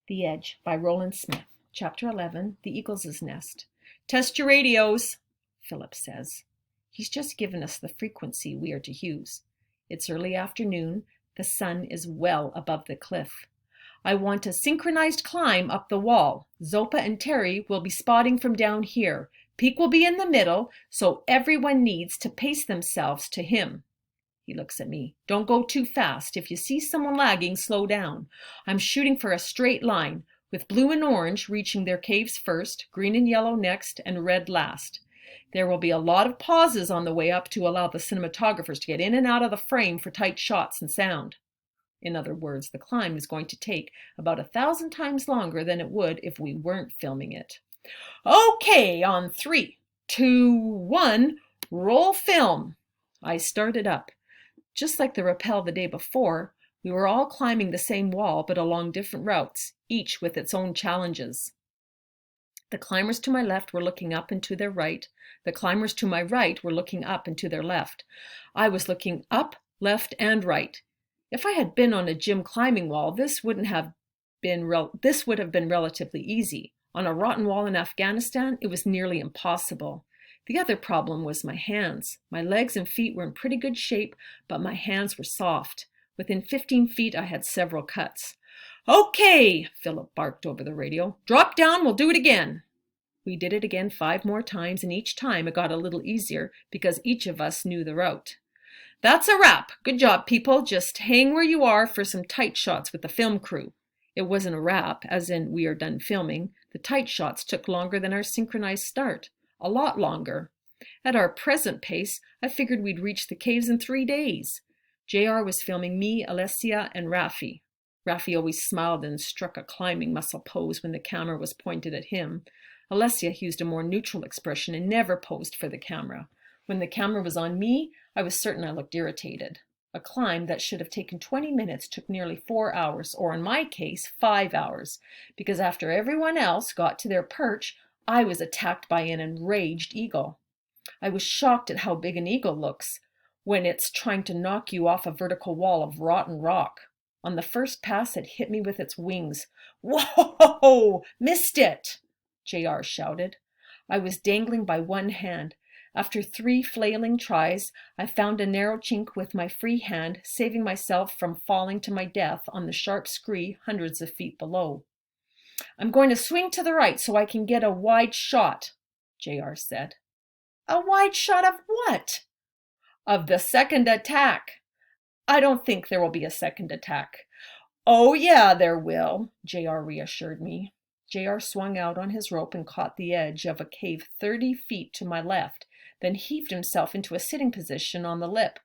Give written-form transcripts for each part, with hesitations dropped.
The Edge by Roland Smith. Chapter 11, The Eagle's Nest. Test your radios, Philip says. He's just given us the frequency we are to use. It's early afternoon. The sun is well above the cliff. I want a synchronized climb up the wall. Zopa and Terry will be spotting from down here. Peak will be in the middle, so everyone needs to pace themselves to him. He looks at me. Don't go too fast. If you see someone lagging, slow down. I'm shooting for a straight line, with blue and orange reaching their caves first, green and yellow next, and red last. There will be a lot of pauses on the way up to allow the cinematographers to get in and out of the frame for tight shots and sound. In other words, the climb is going to take about 1,000 times longer than it would if we weren't filming it. Okay, on 3, 2, 1, roll film. I started up. Just like the rappel the day before, we were all climbing the same wall but along different routes, each with its own challenges. The climbers to my left were looking up and to their right. The climbers to my right were looking up and to their left. I was looking up, left, and right. If I had been on a gym climbing wall, this would have been relatively easy. On a rotten wall in Afghanistan, it was nearly impossible. The other problem was my hands. My legs and feet were in pretty good shape, but my hands were soft. Within 15 feet, I had several cuts. Okay, Philip barked over the radio. Drop down, we'll do it again. We did it again 5 more times, and each time it got a little easier because each of us knew the route. That's a wrap. Good job, people. Just hang where you are for some tight shots with the film crew. It wasn't a wrap, as in we are done filming. The tight shots took longer than our synchronized start. A lot longer. At our present pace, I figured we'd reach the caves in 3 days. JR was filming me, Alessia, and Rafi. Rafi always smiled and struck a climbing muscle pose when the camera was pointed at him. Alessia used a more neutral expression and never posed for the camera. When the camera was on me, I was certain I looked irritated. A climb that should have taken 20 minutes took nearly 4 hours, or in my case, 5 hours, because after everyone else got to their perch, I was attacked by an enraged eagle. I was shocked at how big an eagle looks when it's trying to knock you off a vertical wall of rotten rock. On the first pass, it hit me with its wings. Whoa! Missed it! JR shouted. I was dangling by one hand. After 3 flailing tries, I found a narrow chink with my free hand, saving myself from falling to my death on the sharp scree hundreds of feet below. I'm going to swing to the right so I can get a wide shot, JR said. A wide shot of what? Of the second attack. I don't think there will be a second attack. Oh yeah, there will, JR reassured me. JR swung out on his rope and caught the edge of a cave 30 feet to my left, then heaved himself into a sitting position on the lip.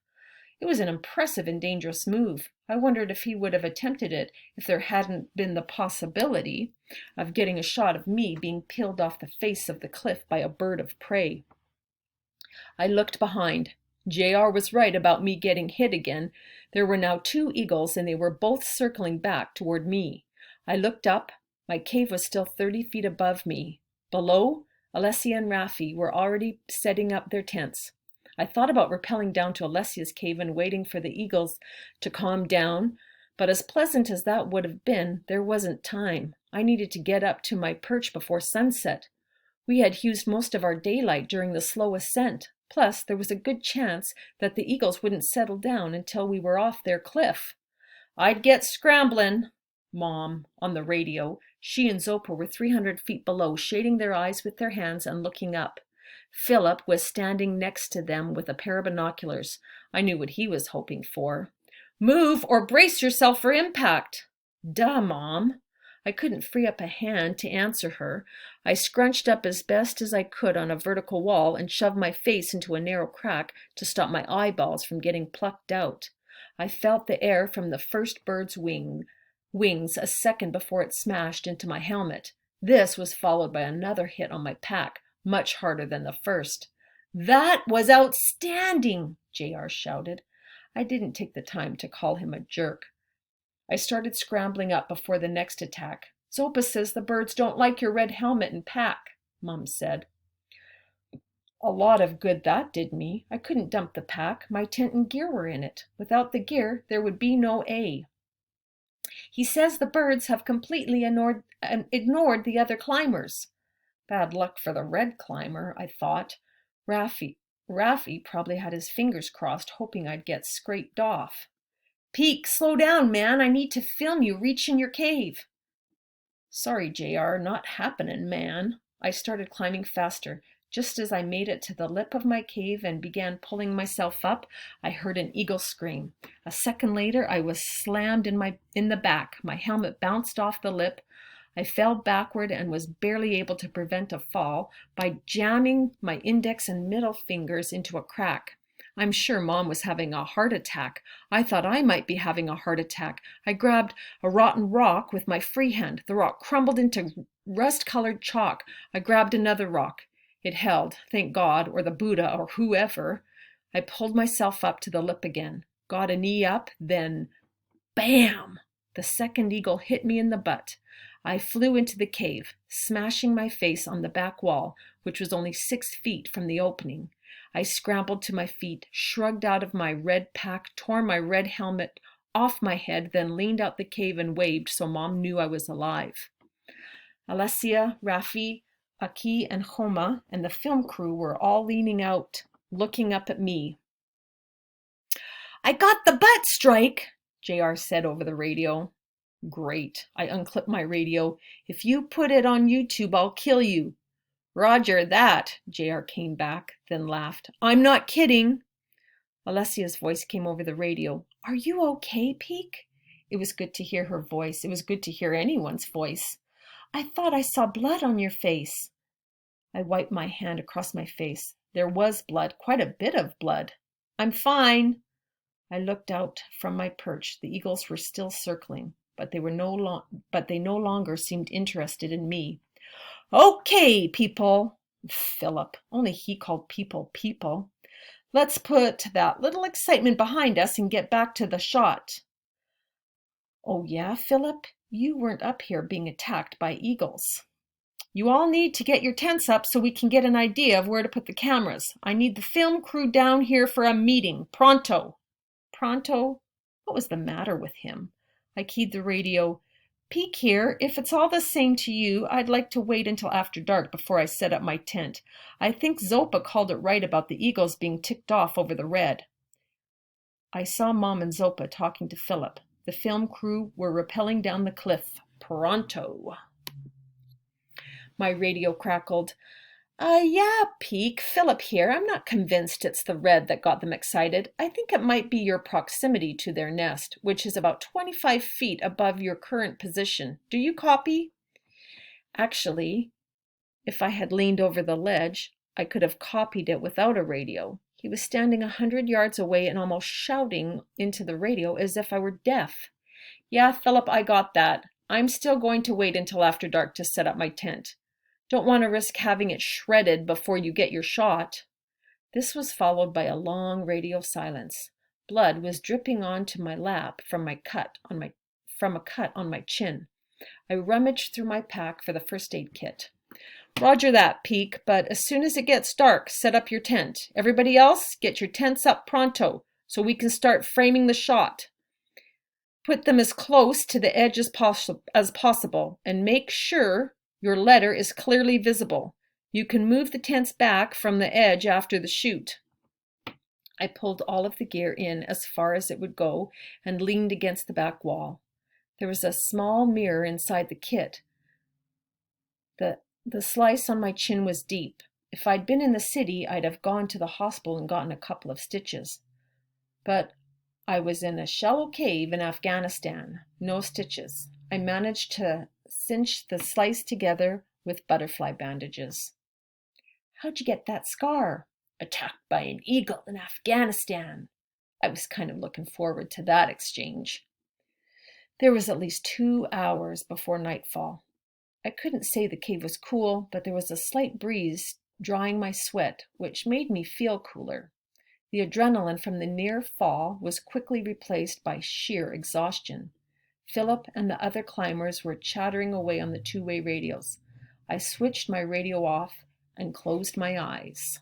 It was an impressive and dangerous move. I wondered if he would have attempted it if there hadn't been the possibility of getting a shot of me being peeled off the face of the cliff by a bird of prey. I looked behind. JR was right about me getting hit again. There were now 2 eagles, and they were both circling back toward me. I looked up. My cave was still 30 feet above me. Below, Alessia and Rafi were already setting up their tents. I thought about rappelling down to Alessia's cave and waiting for the eagles to calm down, but as pleasant as that would have been, there wasn't time. I needed to get up to my perch before sunset. We had used most of our daylight during the slow ascent. Plus, there was a good chance that the eagles wouldn't settle down until we were off their cliff. I'd get scrambling, Mom, on the radio. She and Zopa were 300 feet below, shading their eyes with their hands and looking up. Philip was standing next to them with a pair of binoculars. I knew what he was hoping for. Move or brace yourself for impact. Duh, Mom. I couldn't free up a hand to answer her. I scrunched up as best as I could on a vertical wall and shoved my face into a narrow crack to stop my eyeballs from getting plucked out. I felt the air from the first bird's wings a second before it smashed into my helmet. This was followed by another hit on my pack, much harder than the first. That was outstanding, JR shouted. I didn't take the time to call him a jerk. I started scrambling up before the next attack. Zopa says the birds don't like your red helmet and pack, Mom said. A lot of good that did me. I couldn't dump the pack. My tent and gear were in it. Without the gear, there would be no A. He says the birds have completely ignored the other climbers. Bad luck for the red climber, I thought. Raffi probably had his fingers crossed, hoping I'd get scraped off. Peak, slow down, man. I need to film you reaching your cave. Sorry, JR, not happening, man. I started climbing faster. Just as I made it to the lip of my cave and began pulling myself up, I heard an eagle scream. A second later, I was slammed in the back. My helmet bounced off the lip. I fell backward and was barely able to prevent a fall by jamming my index and middle fingers into a crack. I'm sure Mom was having a heart attack. I thought I might be having a heart attack. I grabbed a rotten rock with my free hand. The rock crumbled into rust-colored chalk. I grabbed another rock. It held, thank God, or the Buddha, or whoever. I pulled myself up to the lip again, got a knee up, then bam! The second eagle hit me in the butt. I flew into the cave, smashing my face on the back wall, which was only 6 feet from the opening. I scrambled to my feet, shrugged out of my red pack, tore my red helmet off my head, then leaned out the cave and waved so Mom knew I was alive. Alessia, Raffi, Aki, and Homa and the film crew were all leaning out, looking up at me. I got the butt strike, JR said over the radio. Great. I unclipped my radio. If you put it on YouTube, I'll kill you. Roger that, JR came back, then laughed. I'm not kidding. Alessia's voice came over the radio. Are you okay, Peak? It was good to hear her voice. It was good to hear anyone's voice. I thought I saw blood on your face. I wiped my hand across my face. There was blood, quite a bit of blood. I'm fine. I looked out from my perch. The eagles were still circling, but they no longer seemed interested in me. Okay, people. Philip. Only he called people people. Let's put that little excitement behind us and get back to the shot. Oh yeah, Philip? You weren't up here being attacked by eagles. You all need to get your tents up so we can get an idea of where to put the cameras. I need the film crew down here for a meeting. Pronto. Pronto? What was the matter with him? I keyed the radio. Peek here. If it's all the same to you, I'd like to wait until after dark before I set up my tent. I think Zopa called it right about the eagles being ticked off over the red. I saw Mom and Zopa talking to Philip. The film crew were rappelling down the cliff. Pronto. My radio crackled. Yeah, Peak, Philip here. I'm not convinced it's the red that got them excited. I think it might be your proximity to their nest, which is about 25 feet above your current position. Do you copy? Actually, if I had leaned over the ledge, I could have copied it without a radio. He was standing 100 yards away and almost shouting into the radio as if I were deaf. Yeah, Philip, I got that. I'm still going to wait until after dark to set up my tent. Don't want to risk having it shredded before you get your shot. This was followed by a long radio silence. Blood was dripping onto my lap from a cut on my chin. I rummaged through my pack for the first aid kit. Roger that, Peak, but as soon as it gets dark, set up your tent. Everybody else, get your tents up pronto so we can start framing the shot. Put them as close to the edge as possible and make sure your letter is clearly visible. You can move the tents back from the edge after the shoot. I pulled all of the gear in as far as it would go and leaned against the back wall. There was a small mirror inside the kit. The slice on my chin was deep. If I'd been in the city, I'd have gone to the hospital and gotten a couple of stitches. But I was in a shallow cave in Afghanistan. No stitches. I managed to cinch the slice together with butterfly bandages. How'd you get that scar? Attacked by an eagle in Afghanistan. I was kind of looking forward to that exchange. There was at least 2 hours before nightfall. I couldn't say the cave was cool, but there was a slight breeze drying my sweat, which made me feel cooler. The adrenaline from the near fall was quickly replaced by sheer exhaustion. Philip and the other climbers were chattering away on the two-way radios. I switched my radio off and closed my eyes.